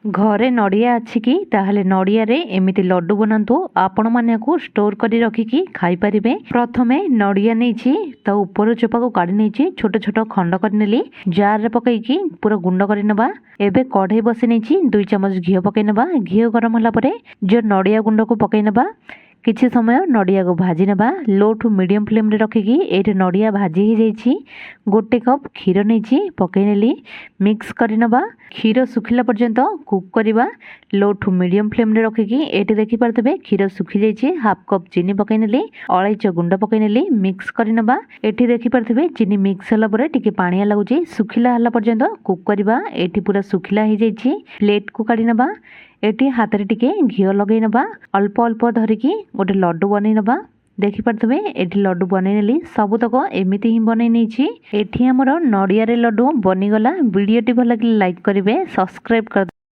घरे नड़िया अच्छी कि ताहले नड़िया रे एमिति लड्डू बनातु आपण मानकु स्टोर करी रखिकी खाई परिबे। प्रथमे नड़िया नेछि ता ऊपर चोपा को काढी नेछि छोट छोट खंड कर नेली जार रे पकईकी पूरा गुंड कर नबा। एबे कढ़ई बसी नेछि 2 चम्मच घी पकई नबा। घी गरम होला परे जो नड़िया गुंड को पकई नबा। किछि समय नड़िया को भाजी नबा। लो टू मीडियम फ्लेम रे रखिकी एठी नड़िया भाजी ही जाइछि। गोटे कप क्षीर नेछि पकई नेली मिक्स करि नबा। क्षीर सुखिला पर्यंत कुक करिबा। लो टू मीडियम फ्लेम रे रखिकी एठी देखि पारतबे क्षीर सुखी जाइछि। हाफ कप चीनी पकई नेली अलैच गुंड पकई नेली मिक्स करि नबा। एठी देखि पारतबे चीनी मिक्स होला परे टिके पानिया लागुछि सुखिला हला पर्यंत कुक करिबा। एठी पूरा सुखिला ही जाइछि। प्लेट को काढी नबा। एटी हाथ रे टिके घी लगे नबा। अल्प अल्प धरिकी गोटे लड्डू बनै नबा। देखि पारतबे एठी लड्डू बनै नेली सबुतक एमिति ही बनै नेछि। एठी हमर नड़िया रे लड्डू बनी गला। वीडियो टी भल लाइक करिवे सब्सक्राइब कर।